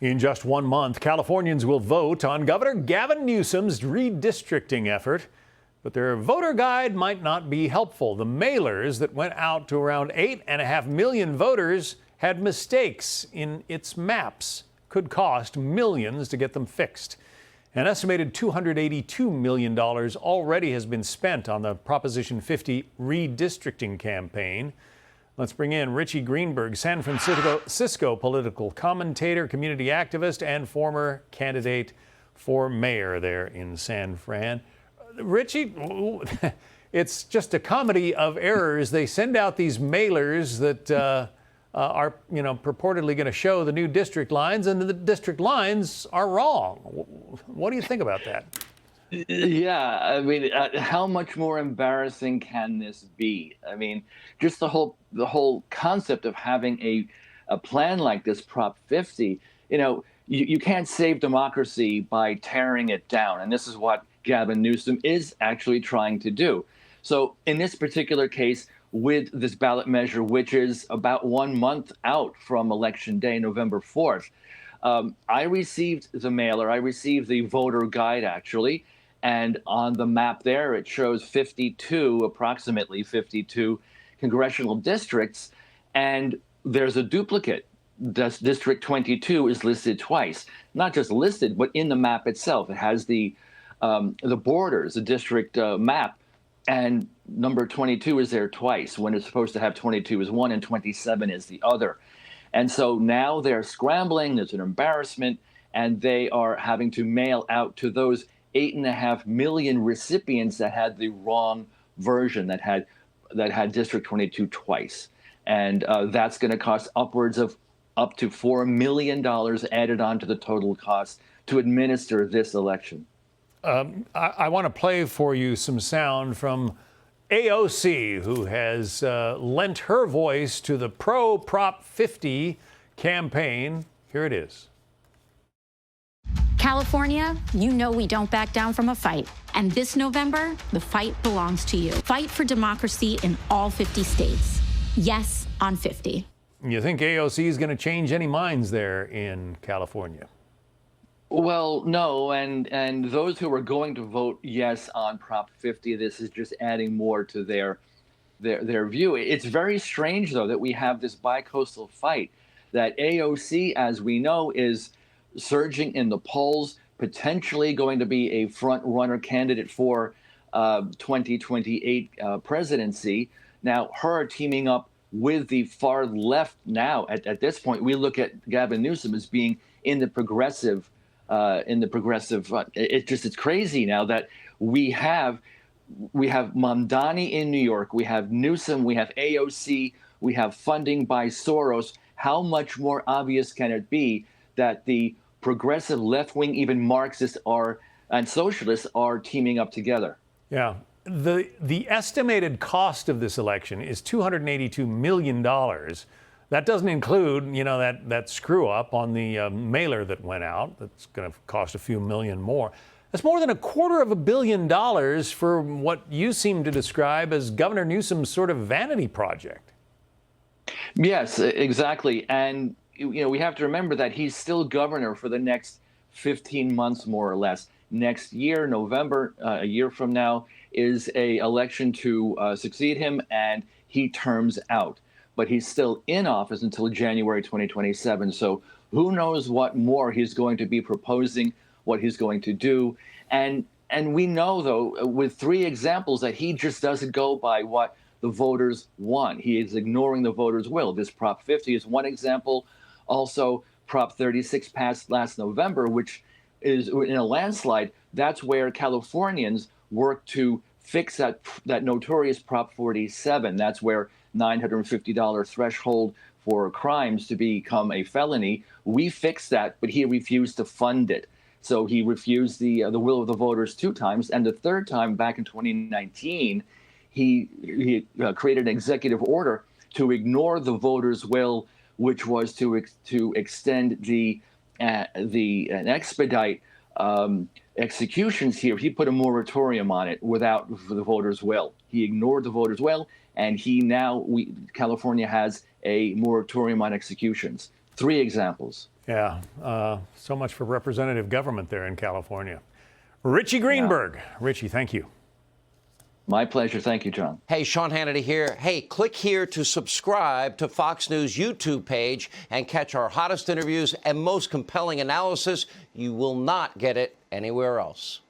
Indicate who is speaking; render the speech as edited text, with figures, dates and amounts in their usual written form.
Speaker 1: In just 1 month, Californians will vote on Governor Gavin Newsom's redistricting effort. But their voter guide might not be helpful. The mailers that went out to around 8.5 million voters had mistakes in its maps. Could cost millions to get them fixed. An estimated $282 million already has been spent on the Proposition 50 redistricting campaign. Let's bring in Richie Greenberg, San Francisco political commentator, community activist, and former candidate for mayor there in San Fran. Richie, it's just a comedy of errors. They send out these mailers that are, purportedly going to show the new district lines, and the district lines are wrong. What do you think about that?
Speaker 2: Yeah, I mean, how much more embarrassing can this be? I mean, just the whole concept of having a plan like this, Prop 50, you can't save democracy by tearing it down. And this is what Gavin Newsom is actually trying to do. So in this particular case, with this ballot measure, which is about 1 month out from Election Day, November 4th, I received the mailer. I received the voter guide, actually. And on the map there, it shows approximately 52 congressional districts. And there's a duplicate. District 22 is listed twice. Not just listed, but in the map itself. It has the borders, the district map. And number 22 is there twice, when it's supposed to have 22 is one and 27 is the other. And so now they're scrambling. There's an embarrassment. And they are having to mail out to those 8.5 million recipients that had the wrong version, that had District 22 twice. And that's going to cost upwards of up to $4 million added on to the total cost to administer this election.
Speaker 1: I want to play for you some sound from AOC, who has lent her voice to the pro-Prop 50 campaign. Here it is.
Speaker 3: California, you know we don't back down from a fight. And this November, the fight belongs to you. Fight for democracy in all 50 states. Yes, on 50.
Speaker 1: You think AOC is going to change any minds there in California?
Speaker 2: Well, no, and those who are going to vote yes on Prop 50, this is just adding more to their view. It's very strange, though, that we have this bicoastal fight, that AOC, as we know, is surging in the polls, potentially going to be a front-runner candidate for 2028 presidency. Now, her teaming up with the far left now, at this point, we look at Gavin Newsom as being in the progressive. It's crazy now that we have Mamdani in New York, we have Newsom, we have AOC, we have funding by Soros. How much more obvious can it be that the progressive left-wing, even Marxists and socialists are teaming up together?
Speaker 1: Yeah. The estimated cost of this election is $282 million. That doesn't include, that screw up on the mailer that went out. That's going to cost a few million more. That's more than $250 million for what you seem to describe as Governor Newsom's sort of vanity project.
Speaker 2: Yes, exactly. And we have to remember that he's still governor for the next 15 months, more or less. Next year, November, a year from now, is an election to succeed him, and he terms out. But he's still in office until January 2027. So who knows what more he's going to be proposing, what he's going to do. And we know, though, with 3 examples, that he just doesn't go by what the voters want. He is ignoring the voters' will. This Prop 50 is one example. Also, Prop 36 passed last November, which is in a landslide. That's where Californians work to fix that notorious Prop 47. That's where $950 threshold for crimes to become a felony. We fixed that, but he refused to fund it. So he refused the will of the voters 2 times. And the 3rd time, back in 2019, he created an executive order to ignore the voters' will, which was to extend and expedite executions here. He put a moratorium on it without the voters' will. He ignored the voters' will, and California has a moratorium on executions. 3 examples.
Speaker 1: Yeah, so much for representative government there in California. Richie Greenberg. Yeah. Richie, thank you.
Speaker 2: My pleasure. Thank you, John.
Speaker 4: Hey, Sean Hannity here. Hey, click here to subscribe to Fox News YouTube page and catch our hottest interviews and most compelling analysis. You will not get it anywhere else.